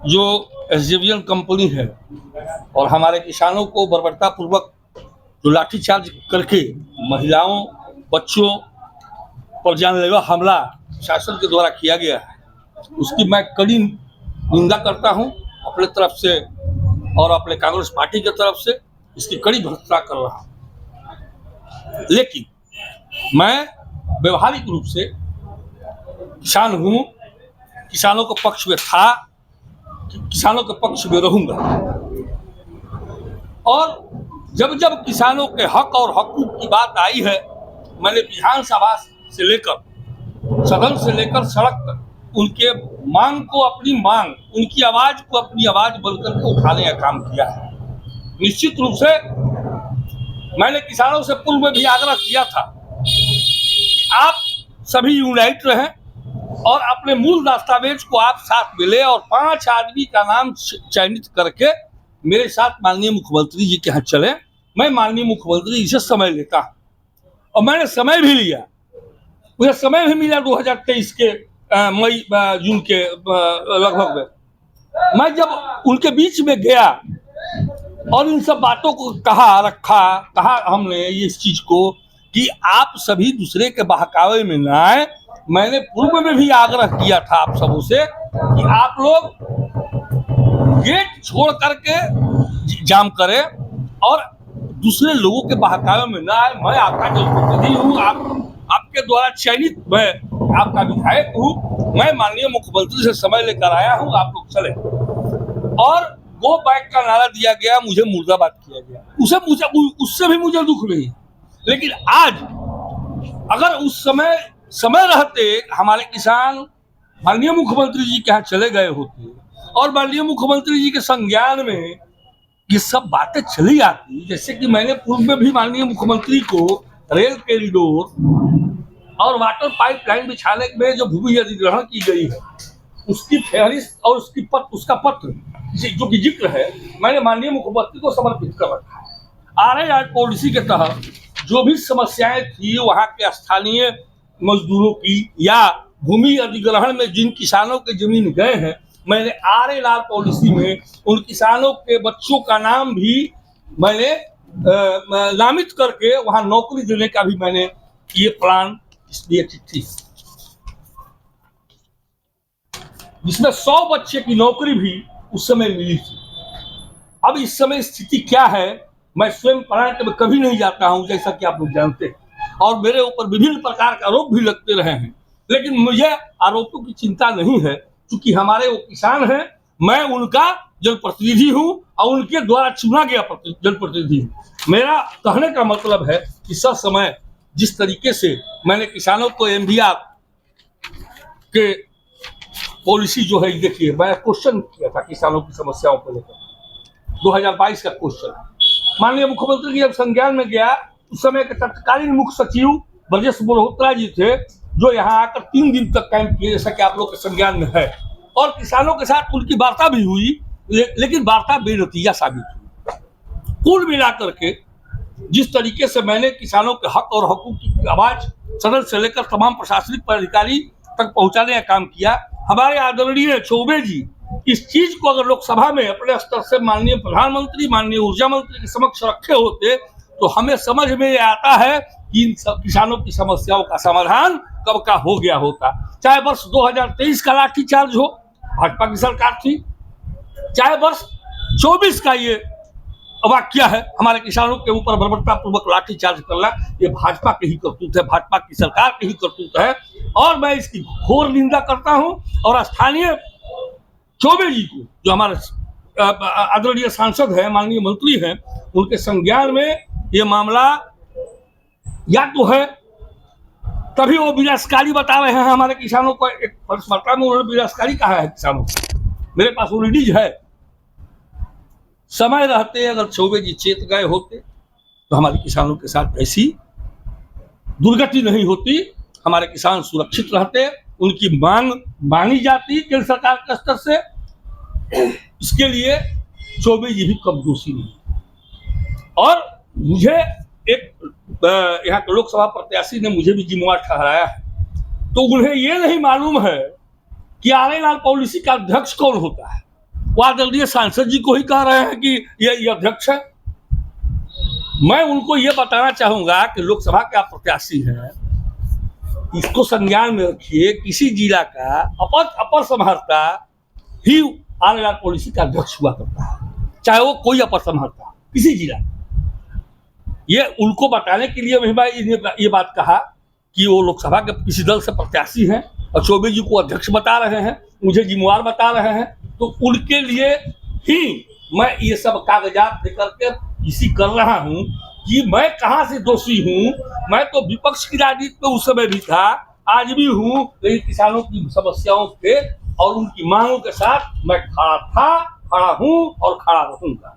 जो SJVN company है और हमारे किसानों को बर्बरतापूर्वक जो लाठीचार्ज करके महिलाओं बच्चों पर जानलेवा हमला शासन के द्वारा किया गया है, उसकी मैं कड़ी निंदा करता हूं अपने तरफ से और अपने कांग्रेस पार्टी की तरफ से इसकी कड़ी भर्त्सना कर रहा हूं। लेकिन मैं व्यवहारिक रूप से किसान हूं, किसानों के पक्ष में था, किसानों के पक्ष में रहूंगा और जब जब किसानों के हक और हकूक की बात आई है, मैंने विधानसभा से लेकर सदन से लेकर सड़क तक उनके मांग को अपनी मांग, उनकी आवाज को अपनी आवाज बनकर के उठाने का काम किया है। निश्चित रूप से मैंने किसानों से पूर्व में भी आग्रह किया था कि आप सभी यूनाइट रहें और अपने मूल दस्तावेज को आप साथ मिले और 5 आदमी का नाम चयनित करके मेरे साथ माननीय मुख्यमंत्री जी के यहाँ चले। मैं माननीय मुख्यमंत्री जी से समय लेता हूँ और मैंने समय भी लिया, मुझे समय भी मिला 2023 के मई जून के लगभग में। मैं जब उनके बीच में गया और इन सब बातों को कहा हमने इस चीज को कि आप सभी दूसरे के बहकावे में ना आए। मैंने पूर्व में भी आग्रह किया था आप सबों से कि आप लोग गेट छोड़ करके जाम करें और दूसरे लोगों के बहकावे में ना आए। मैं आपका जनप्रतिनिधि हूँ, आपके द्वारा चयनित मैं आपका विधायक हूँ। मैं माननीय मुख्यमंत्री से समय लेकर आया हूँ, आप लोग चले। और गो बैक का नारा दिया गया, मुझे मुर्दाबाद किया गया, उससे भी मुझे दुख नहीं। लेकिन आज अगर उस समय रहते हमारे किसान माननीय मुख्यमंत्री जी के यहाँ चले गए होते और माननीय मुख्यमंत्री जी के संज्ञान में ये सब बातें चली आती, जैसे कि मैंने पूर्व में भी माननीय मुख्यमंत्री को रेल कॉरिडोर और वाटर पाइपलाइन बिछाने में जो भूमि अधिग्रहण की गई है उसकी फहरिस्त और उसका पत्र जो कि जिक्र है, मैंने माननीय मुख्यमंत्री को समर्पित कर रखा है। आरएआर पॉलिसी के तहत जो भी समस्याएं थी वहां के स्थानीय मजदूरों की या भूमि अधिग्रहण में जिन किसानों के जमीन गए हैं, मैंने आरएआर पॉलिसी में उन किसानों के बच्चों का नाम भी मैंने नामित करके वहां नौकरी देने का भी मैंने ये प्लान इसलिए थी, जिसमें 100 बच्चे की नौकरी भी उस समय मिली थी। अब इस समय स्थिति क्या है, मैं स्वयं प्लांट में कभी नहीं जाता हूं, जैसा कि आप लोग जानते हैं, और मेरे ऊपर विभिन्न प्रकार के आरोप भी लगते रहे हैं। लेकिन मुझे आरोपों की चिंता नहीं है, क्योंकि हमारे वो किसान हैं, मैं उनका जनप्रतिनिधि हूं और उनके द्वारा चुना गया जनप्रतिनिधि हूं। मेरा कहने का मतलब है कि सब समय जिस तरीके से मैंने किसानों को एमडीआर के पॉलिसी जो है, देखिए मैं क्वेश्चन किया था किसानों की समस्याओं को लेकर, 2022 का क्वेश्चन माननीय मुख्यमंत्री जी जब संज्ञान में गया, उस समय के तत्कालीन मुख्य सचिव ब्रजेश मल्होत्रा जी थे, जो यहाँ आकर 3 दिन तक कैंप किए, जैसा कि आप लोग के संज्ञान में है, और किसानों के साथ उनकी वार्ता भी हुई, लेकिन वार्ता बेनतीजा साबित हुई। कुल मिलाकर के जिस तरीके से मैंने किसानों के हक और हकूक की आवाज सदन से लेकर तमाम प्रशासनिक पदाधिकारी तक पहुंचाने का काम किया, हमारे आदरणीय चौबे जी इस चीज को अगर लोकसभा में अपने स्तर से माननीय प्रधानमंत्री, माननीय ऊर्जा मंत्री के समक्ष रखे होते तो हमें समझ में आता है कि इन सब किसानों की समस्याओं का समाधान कब का हो गया होता। चाहे वर्ष 2023 का लाठीचार्ज हो, भाजपा की सरकार थी, चाहे वर्ष 24 का ये वाक्य है हमारे किसानों के ऊपर बर्बरतापूर्वक लाठीचार्ज करना, ये भाजपा के ही करतूत है, भाजपा की सरकार की ही करतूत है और मैं इसकी घोर निंदा करता हूं। और स्थानीय चौबे जी को, जो हमारे आदरणीय सांसद है, माननीय मंत्री हैं, उनके संज्ञान में ये मामला या तो है, तभी वो विनाशकारी बता रहे हैं हमारे किसानों को। एक वार्ता में उन्होंने विनाशकारी कहा है किसानों को, मेरे पास वो रिलीज है। समय रहते अगर चौबे जी चेत गए होते तो हमारे किसानों के साथ ऐसी दुर्गति नहीं होती, हमारे किसान सुरक्षित रहते, उनकी मांग मानी जाती केंद्र सरकार के स्तर से। इसके लिए चौबे जी भी कम दोषी नहीं। और मुझे एक यहाँ के लोकसभा प्रत्याशी ने मुझे भी जिम्मेवार ठहराया है, तो उन्हें ये नहीं मालूम है कि आनेलाल पॉलिसी का अध्यक्ष कौन होता है। वह दलीय सांसद जी को ही कह रहे हैं कि ये अध्यक्ष है। मैं उनको ये बताना चाहूंगा कि लोकसभा के आप प्रत्याशी हैं, इसको संज्ञान में रखिए। किसी जिला का अपर समाहर्ता ही आनेलाल पॉलिसी का अध्यक्ष हुआ करता है, चाहे वो कोई अपर समाहर्ता किसी जिला। ये उनको बताने के लिए मैं ये बात कहा कि वो लोकसभा के किसी दल से प्रत्याशी हैं और चौबे जी को अध्यक्ष बता रहे हैं, मुझे जिम्मेवार बता रहे हैं, तो उनके लिए ही मैं ये सब कागजात लेकर के इसी कर रहा हूं कि मैं कहां से दोषी हूं। मैं तो विपक्ष की राजनीति में उस समय भी था, आज भी हूं, लेकिन किसानों की समस्याओं के और उनकी मांगों के साथ मैं खड़ा था, खड़ा हूं और खड़ा रहूंगा।